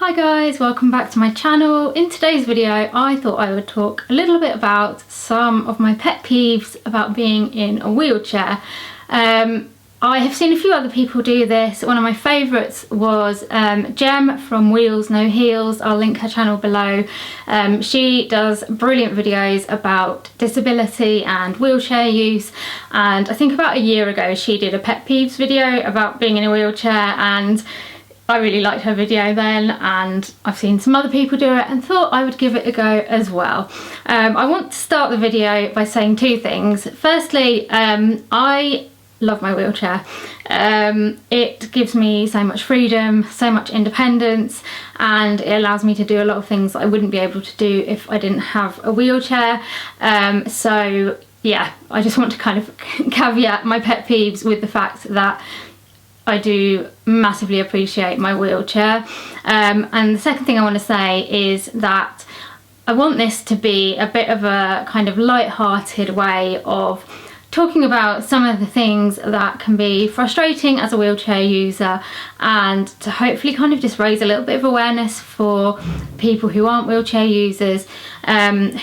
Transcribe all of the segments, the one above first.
Hi guys, welcome back to my channel. In today's video I thought I would talk a little bit about some of my pet peeves about being in a wheelchair. I have seen a few other people do this. One of my favourites was Jem from Wheels No Heels. I'll link her channel below. She does brilliant videos about disability and wheelchair use, and I think about a year ago she did a pet peeves video about being in a wheelchair, and I really liked her video then, and I've seen some other people do it and thought I would give it a go as well. I want to start the video by saying two things. Firstly, I love my wheelchair. It gives me so much freedom, so much independence, and it allows me to do a lot of things that I wouldn't be able to do if I didn't have a wheelchair. So yeah, I just want to kind of caveat my pet peeves with the fact that I do massively appreciate my wheelchair. And the second thing I want to say is that I want this to be a bit of a kind of light-hearted way of talking about some of the things that can be frustrating as a wheelchair user, and to hopefully kind of just raise a little bit of awareness for people who aren't wheelchair users,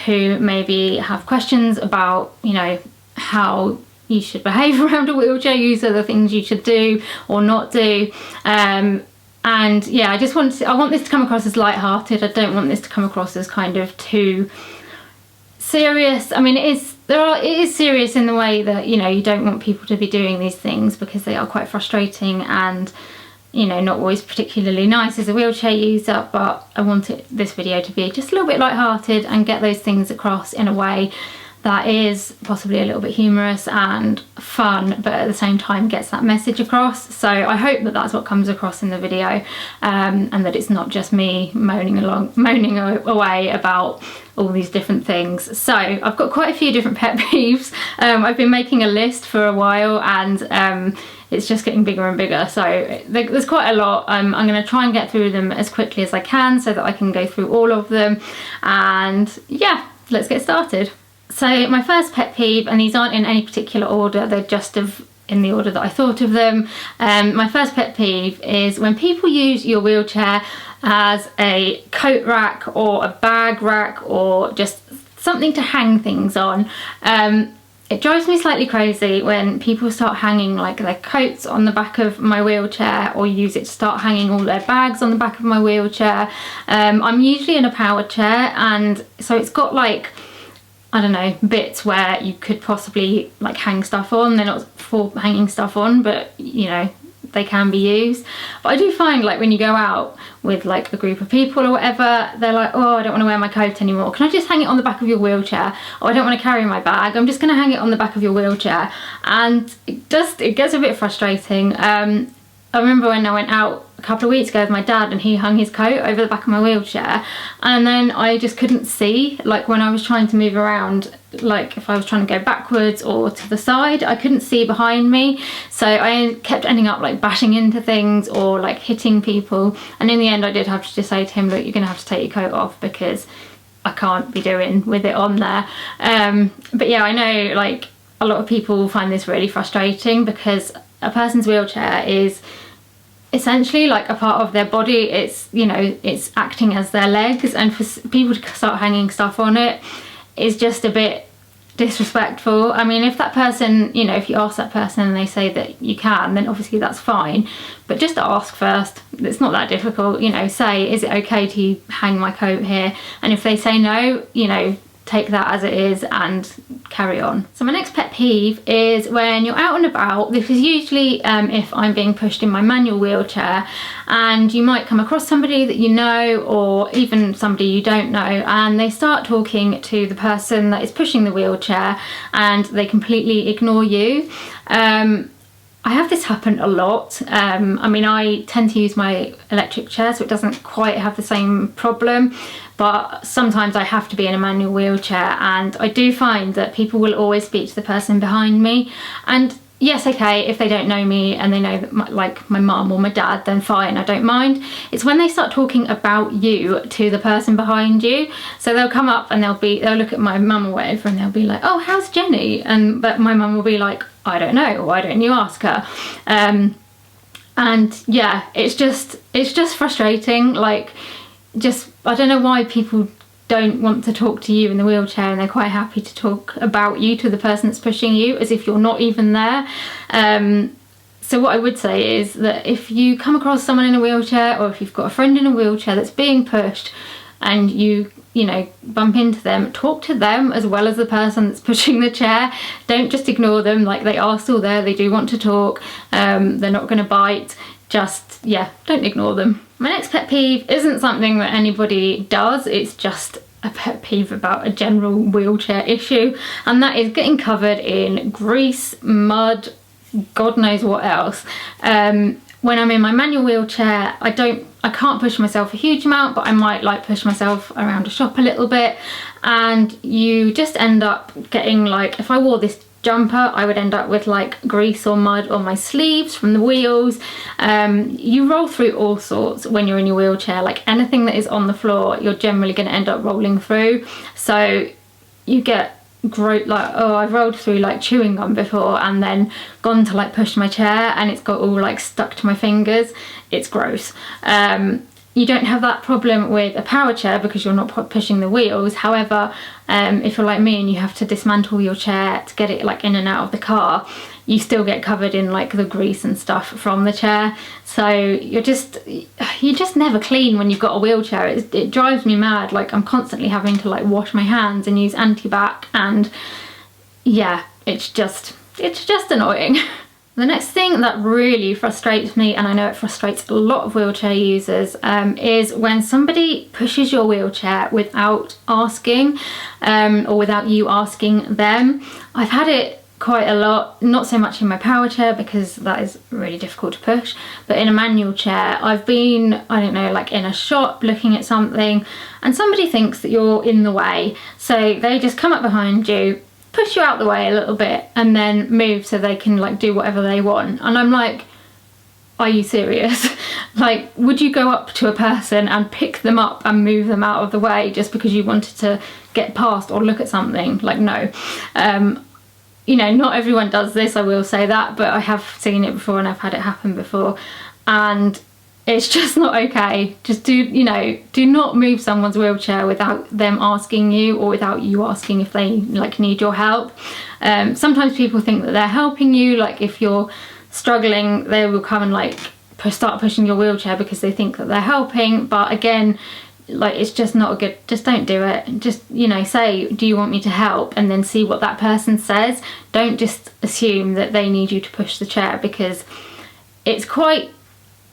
who maybe have questions about, you know, how you should behave around a wheelchair user, the things you should do or not do. And yeah, I want this to come across as light-hearted. I don't want this to come across as kind of too serious. I mean, it is serious in the way that, you know, you don't want people to be doing these things because they are quite frustrating and, you know, not always particularly nice as a wheelchair user. But I wanted this video to be just a little bit light-hearted and get those things across in a way that is possibly a little bit humorous and fun, but at the same time gets that message across. So I hope that that's what comes across in the video, and that it's not just me moaning away about all these different things. So I've got quite a few different pet peeves. I've been making a list for a while, and it's just getting bigger and bigger, so there's quite a lot. I'm going to try and get through them as quickly as I can so that I can go through all of them, and yeah, let's get started. So my first pet peeve, and these aren't in any particular order, they're just in the order that I thought of them. My first pet peeve is when people use your wheelchair as a coat rack or a bag rack or just something to hang things on. It drives me slightly crazy when people start hanging like their coats on the back of my wheelchair, or use it to start hanging all their bags on the back of my wheelchair. I'm usually in a powered chair, and so it's got like, I don't know, bits where you could possibly like hang stuff on. They're not for hanging stuff on, but you know, they can be used. But I do find, like, when you go out with like a group of people or whatever, they're like, oh, I don't want to wear my coat anymore, can I just hang it on the back of your wheelchair? Or I don't want to carry my bag, I'm just going to hang it on the back of your wheelchair. And it gets a bit frustrating. I remember when I went out a couple of weeks ago with my dad, and he hung his coat over the back of my wheelchair, and then I just couldn't see, like when I was trying to move around, like if I was trying to go backwards or to the side, I couldn't see behind me, so I kept ending up like bashing into things or like hitting people. And in the end I did have to just say to him, look, you're gonna have to take your coat off because I can't be doing with it on there. But yeah, I know like a lot of people find this really frustrating because a person's wheelchair is essentially like a part of their body. It's, you know, it's acting as their legs, and for people to start hanging stuff on it is just a bit disrespectful. I mean, if that person, you know, if you ask that person and they say that you can, then obviously that's fine, but just ask first. It's not that difficult, you know, say, is it okay to hang my coat here? And if they say no, you know, take that as it is and carry on. So my next pet peeve is when you're out and about. This is usually if I'm being pushed in my manual wheelchair, and you might come across somebody that you know, or even somebody you don't know, and they start talking to the person that is pushing the wheelchair and they completely ignore you. I have this happen a lot. I mean, I tend to use my electric chair, so it doesn't quite have the same problem, but sometimes I have to be in a manual wheelchair, and I do find that people will always speak to the person behind me. And yes, okay, if they don't know me and they know that like my mum or my dad, then fine, I don't mind. It's when they start talking about you to the person behind you. So they'll come up and they'll look at my mum or whatever, and they'll be like, oh, how's Jenny? But my mum will be like, I don't know, why don't you ask her? And yeah, it's just frustrating. Like, I don't know why people don't want to talk to you in the wheelchair, and they're quite happy to talk about you to the person that's pushing you as if you're not even there. So what I would say is that if you come across someone in a wheelchair, or if you've got a friend in a wheelchair that's being pushed, and you know, bump into them, talk to them as well as the person that's pushing the chair. Don't just ignore them. Like, they are still there, they do want to talk, they're not going to bite. Just, yeah, don't ignore them. My next pet peeve isn't something that anybody does, it's just a pet peeve about a general wheelchair issue, and that is getting covered in grease, mud, God knows what else. When I'm in my manual wheelchair, I can't push myself a huge amount, but I might like push myself around a shop a little bit, and you just end up getting, like, if I wore this jumper, I would end up with like grease or mud on my sleeves from the wheels. You roll through all sorts when you're in your wheelchair. Like, anything that is on the floor, you're generally going to end up rolling through. So you get I've rolled through like chewing gum before, and then gone to like push my chair, and it's got all like stuck to my fingers. It's gross. You don't have that problem with a power chair because you're not pushing the wheels. However, if you're like me and you have to dismantle your chair to get it like in and out of the car, you still get covered in like the grease and stuff from the chair. So you're just never clean when you've got a wheelchair. It drives me mad. Like, I'm constantly having to like wash my hands and use anti-bac, and yeah, it's just annoying. The next thing that really frustrates me, and I know it frustrates a lot of wheelchair users, is when somebody pushes your wheelchair without asking, or without you asking them. I've had it quite a lot, not so much in my power chair because that is really difficult to push, but in a manual chair. I've been, I don't know, like in a shop looking at something, and somebody thinks that you're in the way, so they just come up behind you, push you out the way a little bit, and then move so they can like do whatever they want. And I'm like, are you serious? Like, would you go up to a person and pick them up and move them out of the way just because you wanted to get past or look at something? Like, no. You know, not everyone does this, I will say that, but I have seen it before and I've had it happen before, and it's just not okay. Just do not move someone's wheelchair without them asking you, or without you asking if they like need your help. Sometimes people think that they're helping you. Like, if you're struggling, they will come and like start pushing your wheelchair because they think that they're helping. But again, like, it's just not a good, just don't do it. Just, you know, say, do you want me to help? And then see what that person says. Don't just assume that they need you to push the chair, because it's quite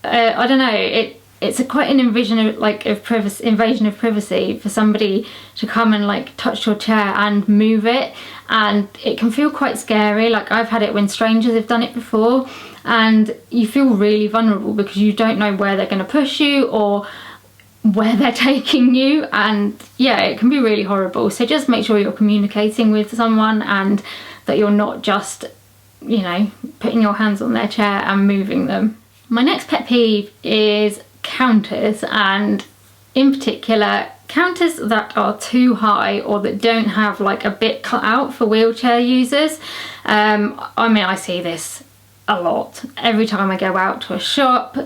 I don't know, it's quite an invasion of privacy for somebody to come and like touch your chair and move it, and it can feel quite scary. Like, I've had it when strangers have done it before, and you feel really vulnerable because you don't know where they're going to push you or where they're taking you, and yeah, it can be really horrible. So just make sure you're communicating with someone, and that you're not just, you know, putting your hands on their chair and moving them. My next pet peeve is counters, and in particular counters that are too high or that don't have like a bit cut out for wheelchair users. I mean, I see this a lot every time I go out to a shop.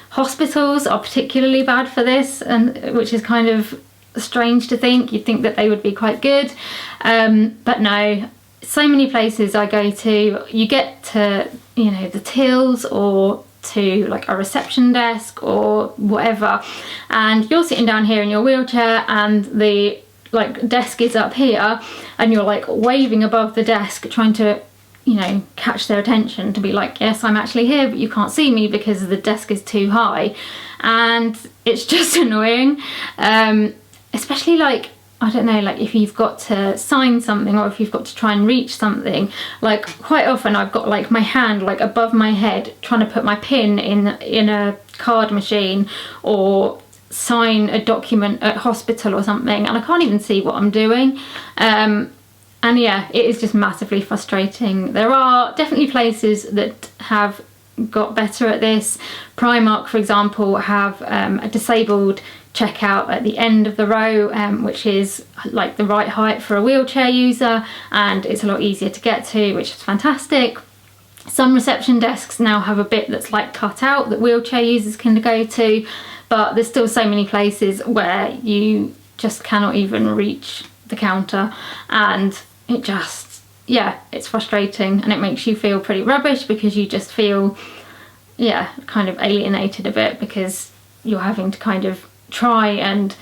Hospitals are particularly bad for this, and which is kind of strange to think. You'd think that they would be quite good, but no. So many places I go to, you get to, you know, the tills or to like a reception desk or whatever, and you're sitting down here in your wheelchair and the like desk is up here, and you're like waving above the desk trying to, you know, catch their attention to be like, yes, I'm actually here, but you can't see me because the desk is too high. And it's just annoying, especially like, I don't know, like if you've got to sign something or if you've got to try and reach something. Like, quite often I've got like my hand like above my head trying to put my pin in a card machine or sign a document at hospital or something, and I can't even see what I'm doing. And yeah, it is just massively frustrating. There are definitely places that have got better at this. Primark, for example, have a disabled checkout at the end of the row, which is like the right height for a wheelchair user, and it's a lot easier to get to, which is fantastic. Some reception desks now have a bit that's like cut out that wheelchair users can go to, but there's still so many places where you just cannot even reach the counter, and it just, yeah, it's frustrating, and it makes you feel pretty rubbish because you just feel, yeah, kind of alienated a bit because you're having to kind of try and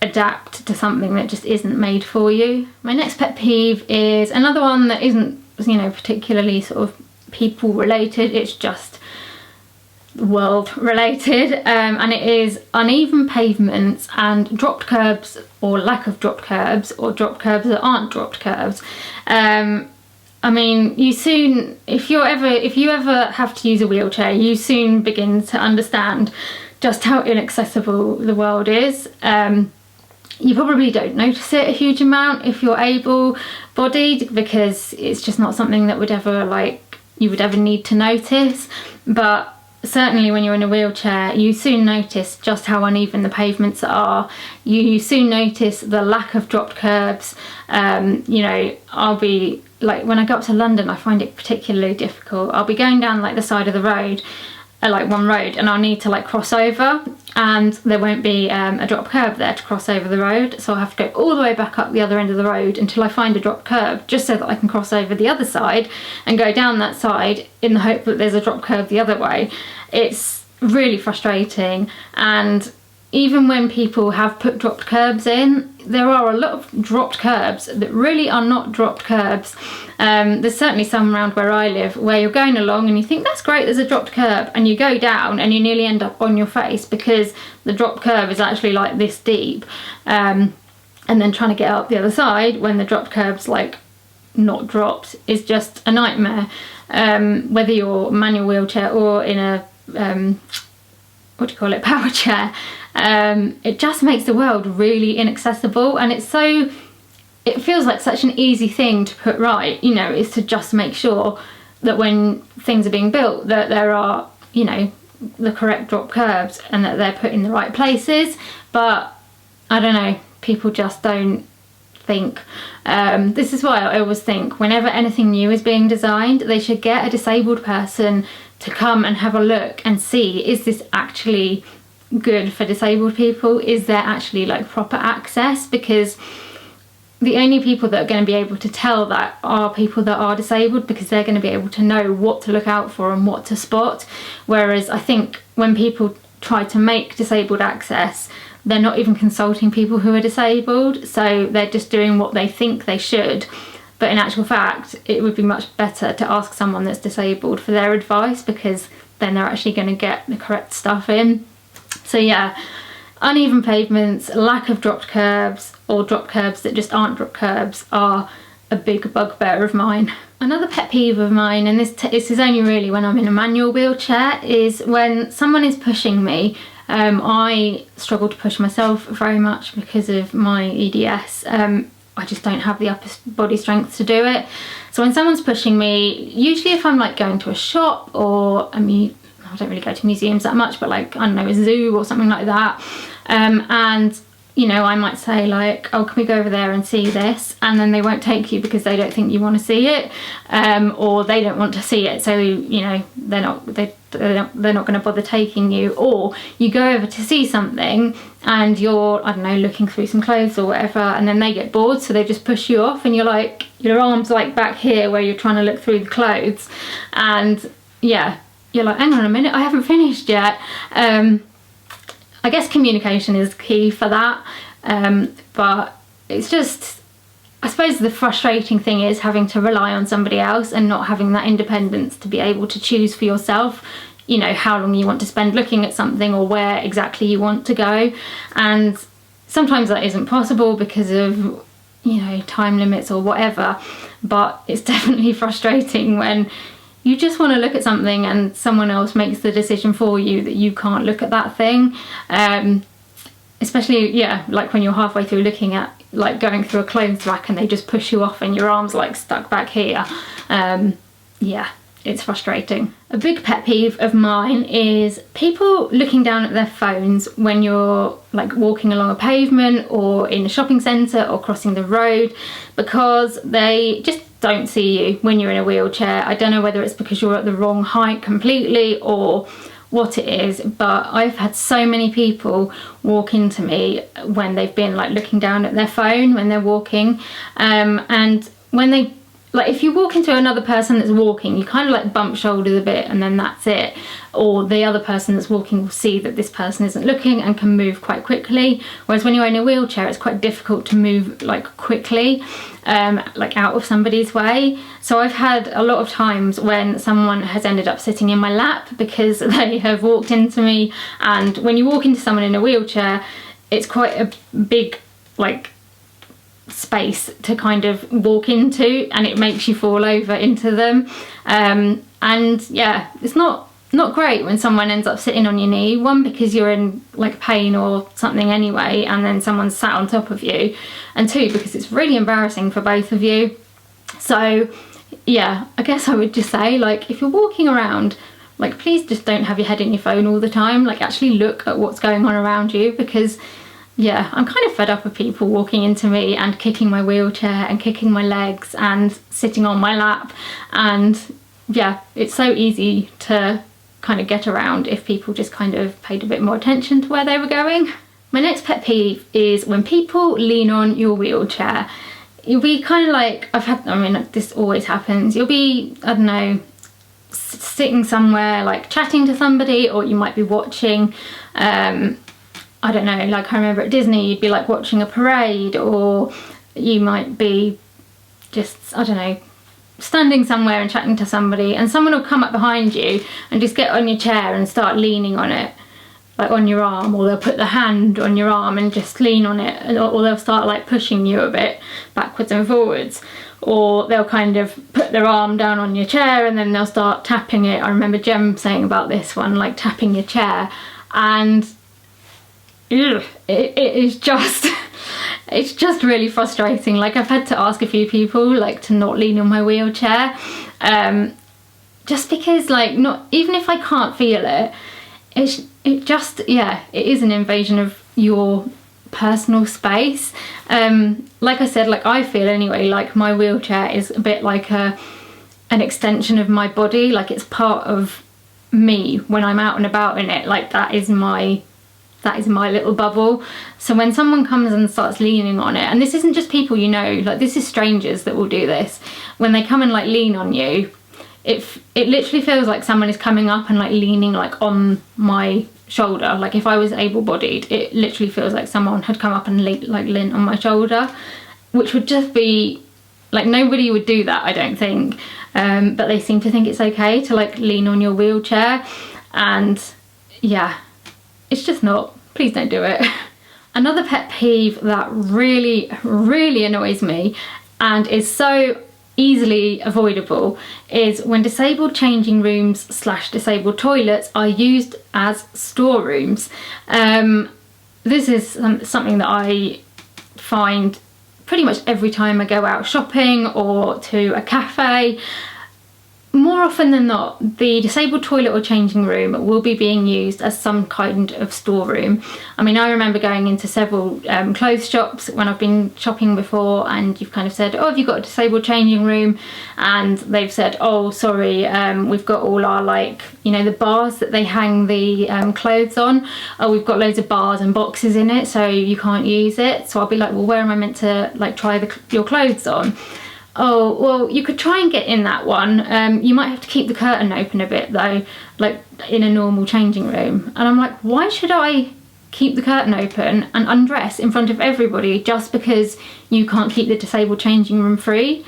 adapt to something that just isn't made for you. My next pet peeve is another one that isn't, you know, particularly sort of people related, it's just world related, and it is uneven pavements and dropped curbs or lack of dropped curbs, or dropped curbs that aren't dropped curbs. I mean, you soon, if you ever have to use a wheelchair, you soon begin to understand just how inaccessible the world is. You probably don't notice it a huge amount if you're able-bodied, because it's just not something that would ever, like, you would ever need to notice. But certainly when you're in a wheelchair, you soon notice just how uneven the pavements are. You soon notice the lack of dropped curbs. You know, I'll be, like, when I go up to London, I find it particularly difficult. I'll be going down, like, the side of the road, like one road, and I'll need to, like, cross over, and there won't be a drop curb there to cross over the road, so I'll have to go all the way back up the other end of the road until I find a drop curb, just so that I can cross over the other side and go down that side in the hope that there's a drop curb the other way. It's really frustrating, and even when people have put dropped curbs in, there are a lot of dropped curbs that really are not dropped curbs. There's certainly some around where I live where you're going along and you think, that's great, there's a dropped curb, and you go down and you nearly end up on your face because the dropped curb is actually like this deep. And then trying to get up the other side when the dropped curb's like not dropped is just a nightmare. Whether you're manual wheelchair or in a what do you call it, power chair, it just makes the world really inaccessible, and it feels like such an easy thing to put right, you know, is to just make sure that when things are being built that there are, you know, the correct drop curbs and that they're put in the right places. But I don't know, people just don't think. This is why I always think whenever anything new is being designed, they should get a disabled person to come and have a look and see, is this actually good for disabled people? Is there actually like proper access? Because the only people that are going to be able to tell that are people that are disabled, because they're going to be able to know what to look out for and what to spot. Whereas I think when people try to make disabled access, they're not even consulting people who are disabled, so they're just doing what they think they should. But in actual fact, it would be much better to ask someone that's disabled for their advice, because then they're actually going to get the correct stuff in. So yeah, uneven pavements, lack of dropped curbs, or dropped curbs that just aren't dropped curbs are a big bugbear of mine. Another pet peeve of mine, and this is only really when I'm in a manual wheelchair, is when someone is pushing me. I struggle to push myself very much because of my EDS. I just don't have the upper body strength to do it. So when someone's pushing me, usually if I'm like going to a shop, or I don't really go to museums that much, but like, I don't know, a zoo or something like that, and you know, I might say like, oh, can we go over there and see this? And then they won't take you because they don't think you want to see it, or they don't want to see it, so you know, they're not going to bother taking you. Or you go over to see something and you're, I don't know, looking through some clothes or whatever, and then they get bored, so they just push you off, and you're like, your arm's like back here where you're trying to look through the clothes, and yeah, you're like, hang on a minute, I haven't finished yet. I guess communication is key for that, but it's just, I suppose the frustrating thing is having to rely on somebody else and not having that independence to be able to choose for yourself, you know, how long you want to spend looking at something or where exactly you want to go. And sometimes that isn't possible because of, you know, time limits or whatever, but it's definitely frustrating when you just want to look at something and someone else makes the decision for you that you can't look at that thing. Especially, yeah, like when you're halfway through looking at, like going through a clothes rack and they just push you off and your arm's like stuck back here. Yeah, it's frustrating. A big pet peeve of mine is people looking down at their phones when you're like walking along a pavement or in a shopping centre or crossing the road, because they just don't see you when you're in a wheelchair. I don't know whether it's because you're at the wrong height completely or what it is, but I've had so many people walk into me when they've been like looking down at their phone when they're walking, and when they, like, if you walk into another person that's walking, you kind of like bump shoulders a bit and then that's it. Or the other person that's walking will see that this person isn't looking and can move quite quickly. Whereas when you're in a wheelchair, it's quite difficult to move like quickly, like out of somebody's way. So I've had a lot of times when someone has ended up sitting in my lap because they have walked into me. And when you walk into someone in a wheelchair, it's quite a big, like, space to kind of walk into, and it makes you fall over into them, and yeah, it's not great when someone ends up sitting on your knee. One, because you're in like pain or something anyway, and then someone's sat on top of you, and two, because it's really embarrassing for both of you. So yeah, I guess I would just say, like, if you're walking around, like, please just don't have your head in your phone all the time. Like, actually look at what's going on around you, because yeah, I'm kind of fed up of people walking into me and kicking my wheelchair and kicking my legs and sitting on my lap. And yeah, it's so easy to kind of get around if people just kind of paid a bit more attention to where they were going. My next pet peeve is when people lean on your wheelchair. You'll be kind of like, this always happens. You'll be, I don't know, sitting somewhere like chatting to somebody, or you might be watching, I don't know, like I remember at Disney, you'd be like watching a parade, or you might be just, I don't know, standing somewhere and chatting to somebody, and someone will come up behind you and just get on your chair and start leaning on it, like on your arm, or they'll put the hand on your arm and just lean on it, or they'll start like pushing you a bit backwards and forwards, or they'll kind of put their arm down on your chair and then they'll start tapping it. I remember Jem saying about this one, like tapping your chair, and it is just it's just really frustrating. Like, I've had to ask a few people like to not lean on my wheelchair, just because, like, not even if I can't feel it, it just, yeah, it is an invasion of your personal space. Like I said, like, I feel anyway like my wheelchair is a bit like an extension of my body. Like, it's part of me when I'm out and about in it. Like, that is my little bubble. So when someone comes and starts leaning on it, and this isn't just people you know, like, this is strangers that will do this, when they come and like lean on you, it literally feels like someone is coming up and like leaning like on my shoulder. Like, if I was able-bodied, it literally feels like someone had come up and leaned on my shoulder, which would just be like, nobody would do that, I don't think, but they seem to think it's okay to like lean on your wheelchair. And yeah, it's just not. Please don't do it. Another pet peeve that really, really annoys me and is so easily avoidable is when disabled changing rooms / disabled toilets are used as storerooms. This is something that I find pretty much every time I go out shopping or to a cafe. More often than not, the disabled toilet or changing room will be being used as some kind of storeroom. I mean, I remember going into several clothes shops when I've been shopping before, and you've kind of said, oh, have you got a disabled changing room? And they've said, oh, sorry, we've got all our, like, you know, the bars that they hang the clothes on. Oh, we've got loads of bars and boxes in it, so you can't use it. So I'll be like, well, where am I meant to, like, try your clothes on? Oh, well, you could try and get in that one. You might have to keep the curtain open a bit though, like in a normal changing room. And I'm like, why should I keep the curtain open and undress in front of everybody just because you can't keep the disabled changing room free?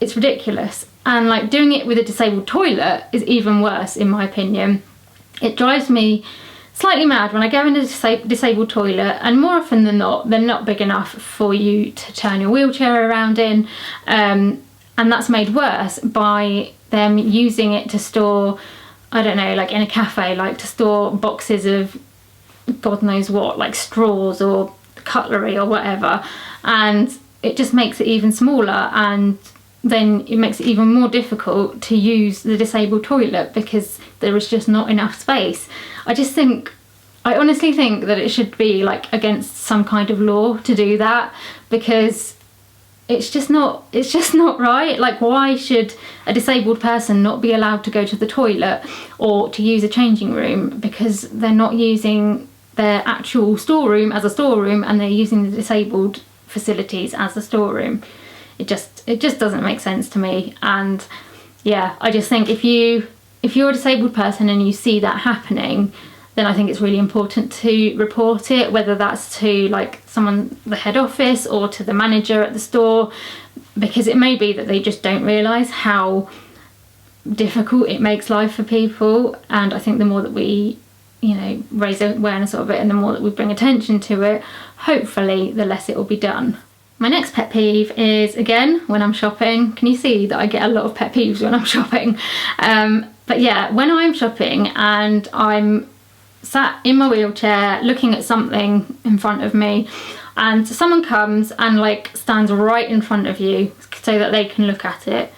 It's ridiculous. And like, doing it with a disabled toilet is even worse, in my opinion. It drives me slightly mad when I go in a disabled toilet, and more often than not, they're not big enough for you to turn your wheelchair around in, and that's made worse by them using it to store, I don't know, like in a cafe, like to store boxes of God knows what, like straws or cutlery or whatever, and it just makes it even smaller, and then it makes it even more difficult to use the disabled toilet because there is just not enough space. I honestly think that it should be like against some kind of law to do that, because it's just not right. Like, why should a disabled person not be allowed to go to the toilet or to use a changing room because they're not using their actual storeroom as a storeroom and they're using the disabled facilities as a storeroom? It just doesn't make sense to me. And yeah, I just think if you're a disabled person and you see that happening, then I think it's really important to report it, whether that's to like someone, the head office, or to the manager at the store, because it may be that they just don't realise how difficult it makes life for people. And I think the more that we, you know, raise awareness of it and the more that we bring attention to it, hopefully the less it will be done. My next pet peeve is, again, when I'm shopping. Can you see that I get a lot of pet peeves when I'm shopping? But yeah, when I'm shopping and I'm sat in my wheelchair looking at something in front of me and someone comes and like stands right in front of you so that they can look at it,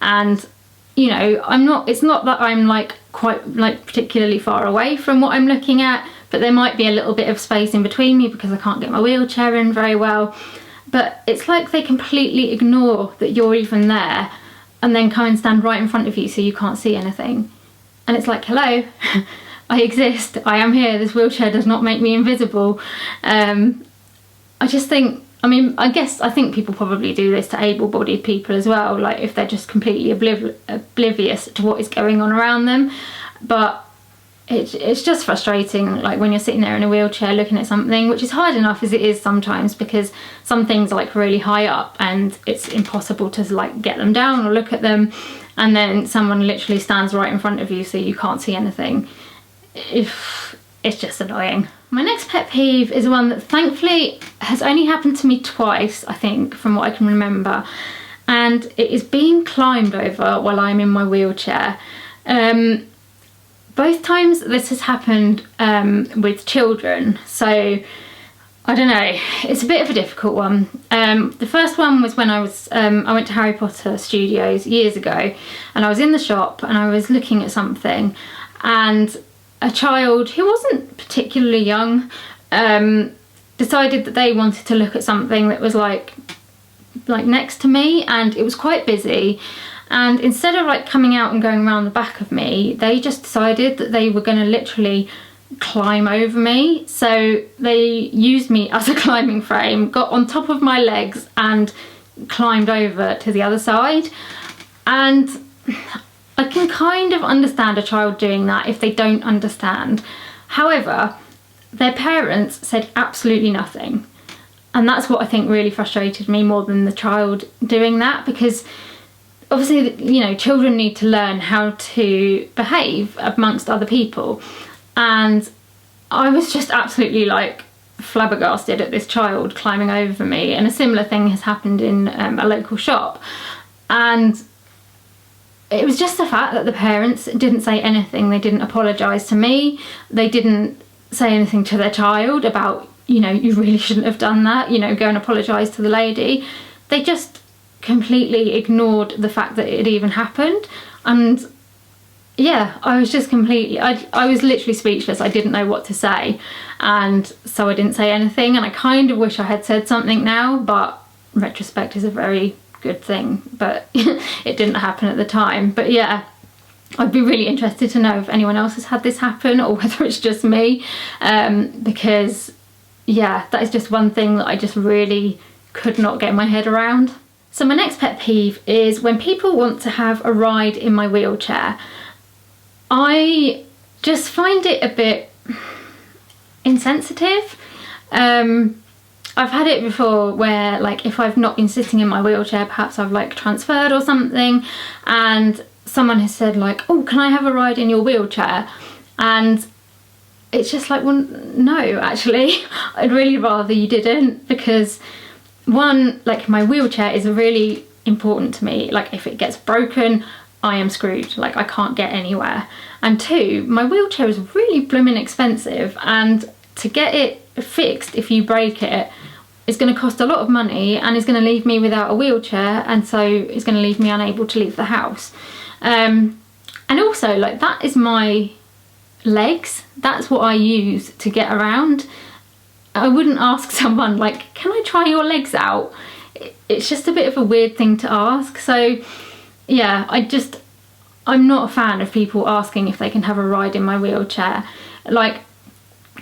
and you know, it's not that I'm like quite like particularly far away from what I'm looking at, but there might be a little bit of space in between me because I can't get my wheelchair in very well. But it's like they completely ignore that you're even there and then come and stand right in front of you so you can't see anything. And it's like, hello, I exist, I am here, this wheelchair does not make me invisible. I just think, I think people probably do this to able-bodied people as well, like if they're just completely oblivious to what is going on around them. But it's just frustrating, like when you're sitting there in a wheelchair looking at something, which is hard enough as it is sometimes because some things are like really high up and it's impossible to like get them down or look at them, and then someone literally stands right in front of you so you can't see anything. It's just annoying. My next pet peeve is one that thankfully has only happened to me twice, I think, from what I can remember, and it is being climbed over while I'm in my wheelchair. Both times this has happened with children, so I don't know, it's a bit of a difficult one. The first one was when I went to Harry Potter Studios years ago, and I was in the shop and I was looking at something, and a child who wasn't particularly young decided that they wanted to look at something that was like next to me, and it was quite busy. And instead of like coming out and going around the back of me, they just decided that they were going to literally climb over me. So they used me as a climbing frame, got on top of my legs and climbed over to the other side. And I can kind of understand a child doing that if they don't understand. However, their parents said absolutely nothing. And that's what I think really frustrated me more than the child doing that, because obviously, you know, children need to learn how to behave amongst other people. And I was just absolutely like flabbergasted at this child climbing over me. And a similar thing has happened in a local shop. And it was just the fact that the parents didn't say anything. They didn't apologise to me. They didn't say anything to their child about, you know, you really shouldn't have done that, you know, go and apologise to the lady. They just completely ignored the fact that it had even happened. And yeah, I was just completely, I was literally speechless. I didn't know what to say, and so I didn't say anything. And I kind of wish I had said something now, but retrospect is a very good thing, but it didn't happen at the time. But yeah, I'd be really interested to know if anyone else has had this happen or whether it's just me, because yeah, that is just one thing that I just really could not get my head around. So my next pet peeve is when people want to have a ride in my wheelchair. I just find it a bit insensitive. I've had it before where, like, if I've not been sitting in my wheelchair, perhaps I've like transferred or something, and someone has said like, oh, can I have a ride in your wheelchair? And it's just like, well, no, actually, I'd really rather you didn't, because one, like, my wheelchair is really important to me. Like, if it gets broken, I am screwed. Like, I can't get anywhere. And two, my wheelchair is really blooming expensive, and to get it fixed if you break it is going to cost a lot of money and is going to leave me without a wheelchair, and so it's going to leave me unable to leave the house. And also, like, that is my legs. That's what I use to get around. I wouldn't ask someone like, can I try your legs out? it's just a bit of a weird thing to ask. So yeah, I'm not a fan of people asking if they can have a ride in my wheelchair. Like,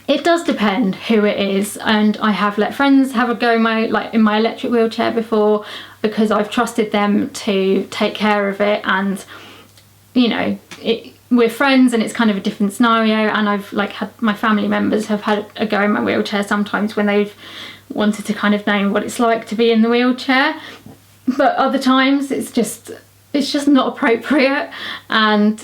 it does depend who it is, and I have let friends have a go in my electric wheelchair before, because I've trusted them to take care of it, and you know, we're friends and it's kind of a different scenario, and I've like had my family members have had a go in my wheelchair sometimes when they've wanted to kind of know what it's like to be in the wheelchair, but other times it's just not appropriate. And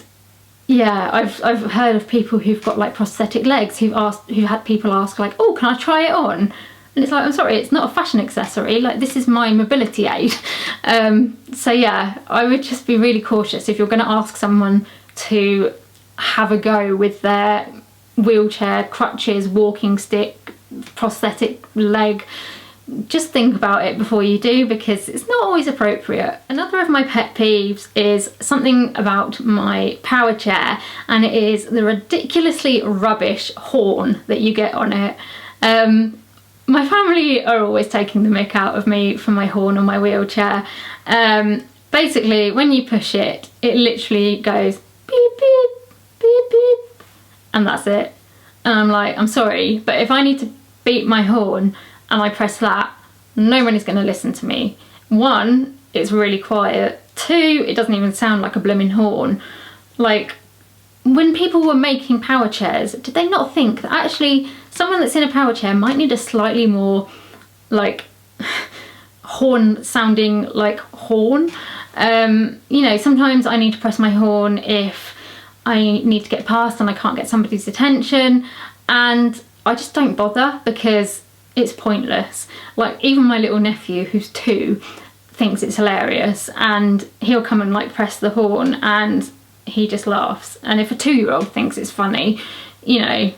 yeah, I've heard of people who've got like prosthetic legs who've had people ask like, oh, can I try it on? And it's like, I'm sorry, it's not a fashion accessory, like this is my mobility aid. So yeah, I would just be really cautious if you're going to ask someone to have a go with their wheelchair, crutches, walking stick, prosthetic leg. Just think about it before you do, because it's not always appropriate. Another of my pet peeves is something about my power chair, and it is the ridiculously rubbish horn that you get on it. My family are always taking the mick out of me for my horn on my wheelchair. Basically, when you push it, it literally goes beep beep beep beep, and that's it. And I'm like, I'm sorry, but if I need to beep my horn and I press that, no one is going to listen to me. One, it's really quiet. Two, it doesn't even sound like a blooming horn. Like, when people were making power chairs, did they not think that actually someone that's in a power chair might need a slightly more like horn sounding like horn? You know, sometimes I need to press my horn if I need to get past and I can't get somebody's attention, and I just don't bother because it's pointless. Like, even my little nephew, who's 2, thinks it's hilarious, and he'll come and like press the horn and he just laughs. And if a 2-year-old thinks it's funny, you know,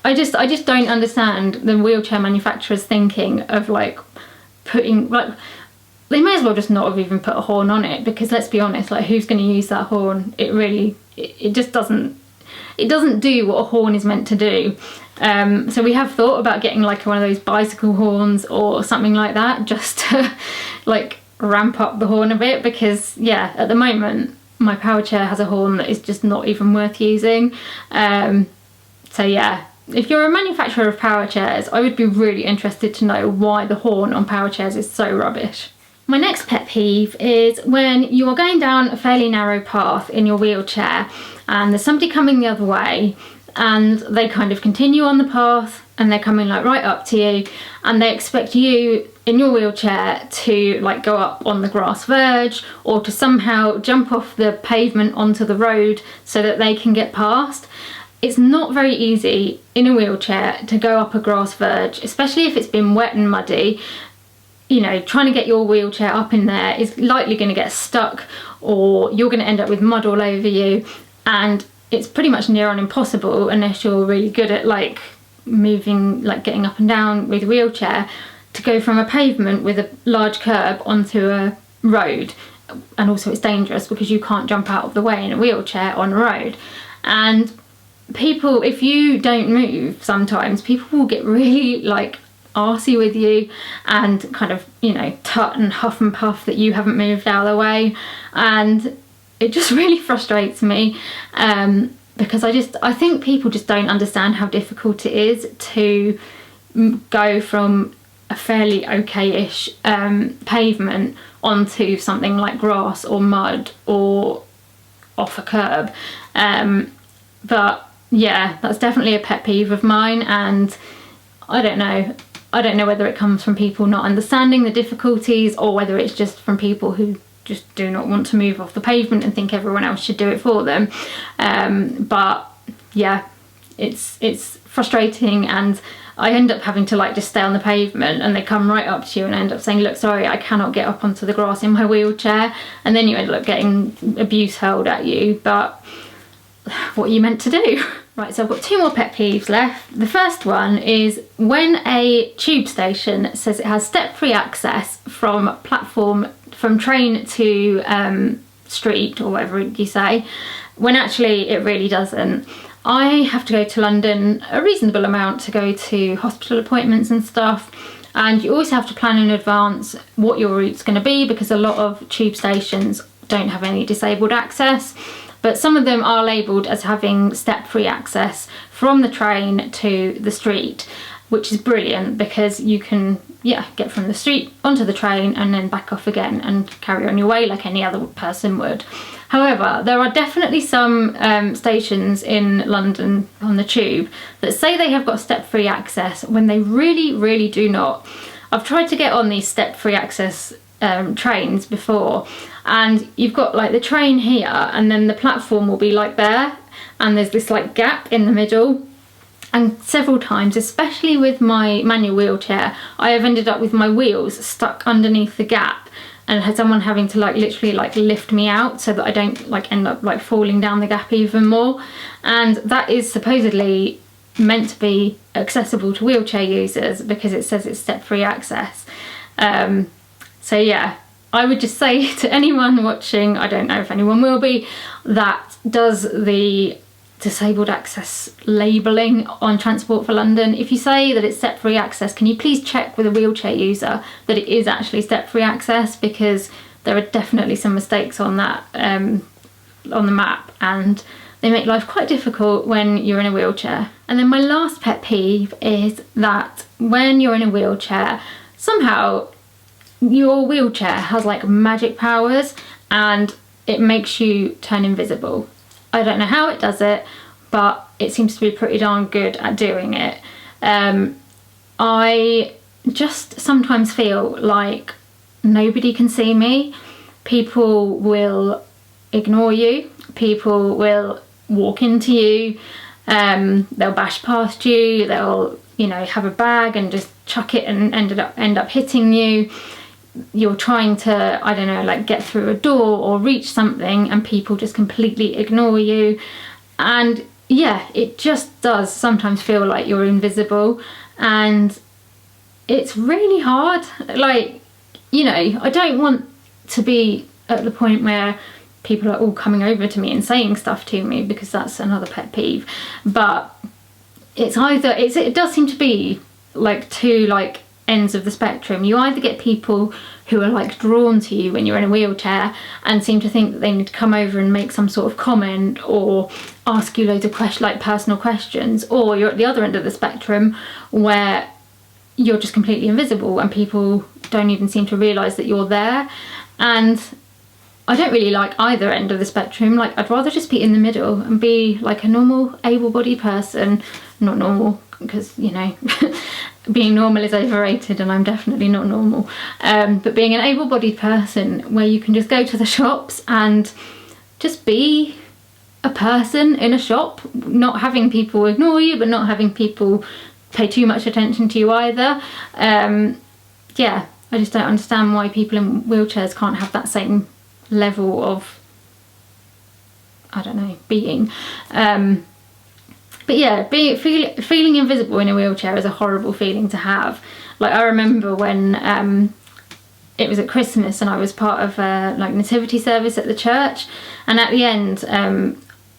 I just don't understand the wheelchair manufacturers thinking of like putting, like, they may as well just not have even put a horn on it, because let's be honest, like, who's going to use that horn? It just doesn't do what a horn is meant to do. So we have thought about getting like one of those bicycle horns or something like that, just to like ramp up the horn a bit, because yeah, at the moment my power chair has a horn that is just not even worth using. So yeah, if you're a manufacturer of power chairs, I would be really interested to know why the horn on power chairs is so rubbish. My next pet peeve is when you are going down a fairly narrow path in your wheelchair and there's somebody coming the other way, and they kind of continue on the path and they're coming like right up to you, and they expect you in your wheelchair to like go up on the grass verge or to somehow jump off the pavement onto the road so that they can get past. It's not very easy in a wheelchair to go up a grass verge, especially if it's been wet and muddy. You know, trying to get your wheelchair up in there is likely going to get stuck, or you're going to end up with mud all over you, and it's pretty much near on impossible unless you're really good at like moving, like getting up and down with a wheelchair, to go from a pavement with a large curb onto a road. And also it's dangerous because you can't jump out of the way in a wheelchair on a road. And people, if you don't move, sometimes people will get really like arsey with you and kind of, you know, tut and huff and puff that you haven't moved out of the way, and it just really frustrates me, because I think people just don't understand how difficult it is to go from a fairly okay-ish pavement onto something like grass or mud or off a curb. But yeah, that's definitely a pet peeve of mine, and I don't know whether it comes from people not understanding the difficulties or whether it's just from people who just do not want to move off the pavement and think everyone else should do it for them. But yeah, it's frustrating, and I end up having to like just stay on the pavement, and they come right up to you and end up saying, look, sorry, I cannot get up onto the grass in my wheelchair, and then you end up getting abuse hurled at you. But what are you meant to do? Right, so I've got 2 more pet peeves left. The first one is when a tube station says it has step-free access from train to street, or whatever you say, when actually it really doesn't. I have to go to London a reasonable amount to go to hospital appointments and stuff, And you always have to plan in advance what your route's going to be, because a lot of tube stations don't have any disabled access, but some of them are labelled as having step-free access from the train to the street, which is brilliant because you can get from the street onto the train and then back off again and carry on your way like any other person would. However, there are definitely some stations in London on the tube that say they have got step-free access when they really do not. I've tried to get on these step-free access trains before, and you've got like the train here and then the platform will be like there, and there's this like gap in the middle. And several times, especially with my manual wheelchair, I have ended up with my wheels stuck underneath the gap and had someone having to like literally like lift me out so that I don't like end up like falling down the gap even more. And that is supposedly meant to be accessible to wheelchair users because it says it's step-free access. So yeah, I would just say to anyone watching, I don't know if anyone will be, that does the disabled access labelling on Transport for London, if you say that it's step-free access, can you please check with a wheelchair user that it is actually step-free access, because there are definitely some mistakes on that on the map, and they make life quite difficult when you're in a wheelchair. And then my last pet peeve is that when you're in a wheelchair, somehow your wheelchair has like magic powers and it makes you turn invisible. I don't know how it does it, but it seems to be pretty darn good at doing it. I just sometimes feel like nobody can see me. People will ignore you. People will walk into you. They'll bash past you. They'll, have a bag and just chuck it and end up hitting you. You're trying to, I don't know, like get through a door or reach something and people just completely ignore you. And yeah, it just does sometimes feel like you're invisible, and it's really hard. Like, I don't want to be at the point where people are all coming over to me and saying stuff to me, because that's another pet peeve. But it's either, it does seem to be like two like ends of the spectrum. You either get people who are like drawn to you when you're in a wheelchair and seem to think that they need to come over and make some sort of comment or ask you loads of personal questions, or you're at the other end of the spectrum where you're just completely invisible and people don't even seem to realise that you're there. And I don't really like either end of the spectrum. Like, I'd rather just be in the middle and be like a normal able-bodied person. Not normal, because being normal is overrated and I'm definitely not normal, but being an able-bodied person where you can just go to the shops and just be a person in a shop, not having people ignore you but not having people pay too much attention to you either. Yeah, I just don't understand why people in wheelchairs can't have that same level of, I don't know, being. But yeah, feeling invisible in a wheelchair is a horrible feeling to have. Like, I remember when it was at Christmas and I was part of a nativity service at the church, and at the end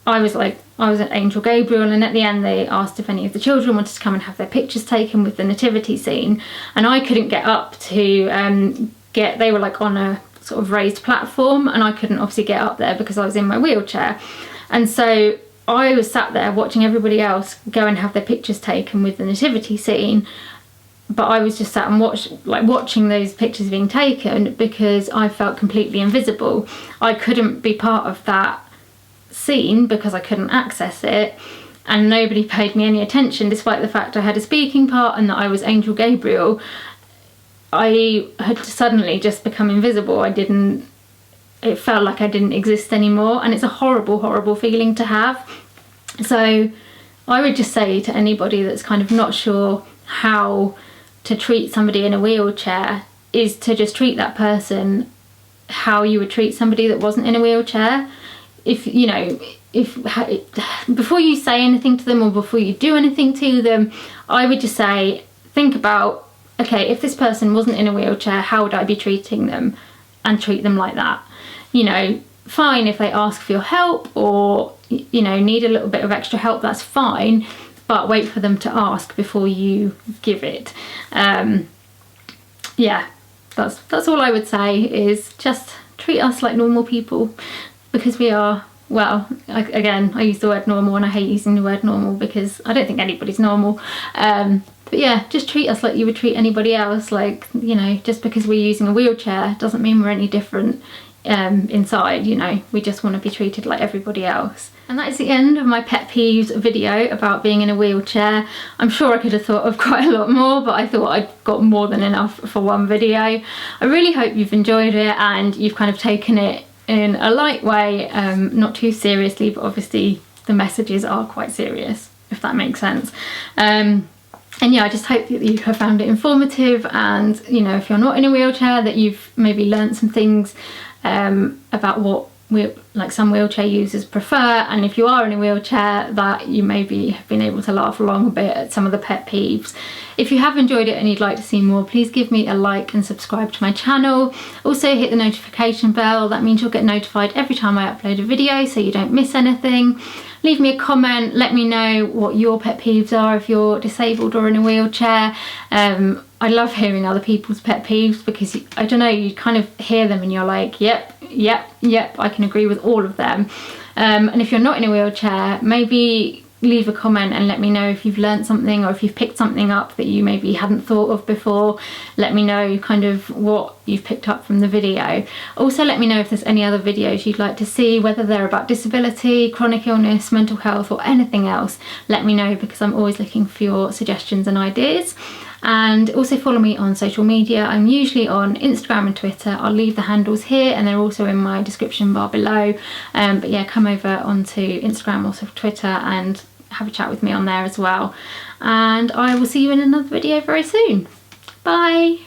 I was at Angel Gabriel, and at the end they asked if any of the children wanted to come and have their pictures taken with the nativity scene, and I couldn't get up to they were like on a sort of raised platform, and I couldn't obviously get up there because I was in my wheelchair. And so I was sat there watching everybody else go and have their pictures taken with the nativity scene, but I was just sat and watching those pictures being taken because I felt completely invisible. I couldn't be part of that scene because I couldn't access it, and nobody paid me any attention despite the fact I had a speaking part and that I was Angel Gabriel. I had suddenly just become invisible. It felt like I didn't exist anymore, and it's a horrible feeling to have. So I would just say to anybody that's kind of not sure how to treat somebody in a wheelchair is to just treat that person how you would treat somebody that wasn't in a wheelchair. Before you say anything to them or before you do anything to them, I would just say, think about, okay, if this person wasn't in a wheelchair, how would I be treating them? And treat them like that. Fine if they ask for your help or, need a little bit of extra help, that's fine, but wait for them to ask before you give it. yeah, that's all I would say, is just treat us like normal people, because we are. Well, again, I use the word normal, and I hate using the word normal because I don't think anybody's normal. But yeah, just treat us like you would treat anybody else. Like, you know, just because we're using a wheelchair doesn't mean we're any different inside, you know. We just want to be treated like everybody else. And that is the end of my pet peeves video about being in a wheelchair. I'm sure I could have thought of quite a lot more, but I thought I'd got more than enough for one video. I really hope you've enjoyed it and you've kind of taken it in a light way, not too seriously, but obviously the messages are quite serious, if that makes sense. And yeah, I just hope that you have found it informative, and you know, if you're not in a wheelchair, that you've maybe learnt some things about what like some wheelchair users prefer, and if you are in a wheelchair, that you maybe have been able to laugh along a bit at some of the pet peeves. If you have enjoyed it and you'd like to see more, please give me a like and subscribe to my channel. Also hit the notification bell, that means you'll get notified every time I upload a video so you don't miss anything. Leave me a comment, let me know what your pet peeves are if you're disabled or in a wheelchair. I love hearing other people's pet peeves because, I don't know, you kind of hear them and you're like, yep, I can agree with all of them. And if you're not in a wheelchair, maybe leave a comment and let me know if you've learned something, or if you've picked something up that you maybe hadn't thought of before. Let me know kind of what you've picked up from the video. Also let me know if there's any other videos you'd like to see, whether they're about disability, chronic illness, mental health, or anything else. Let me know, because I'm always looking for your suggestions and ideas. And also follow me on social media. I'm usually on Instagram and Twitter. I'll leave the handles here and they're also in my description bar below. But yeah, come over onto Instagram, also Twitter, and have a chat with me on there as well. And I will see you in another video very soon. Bye!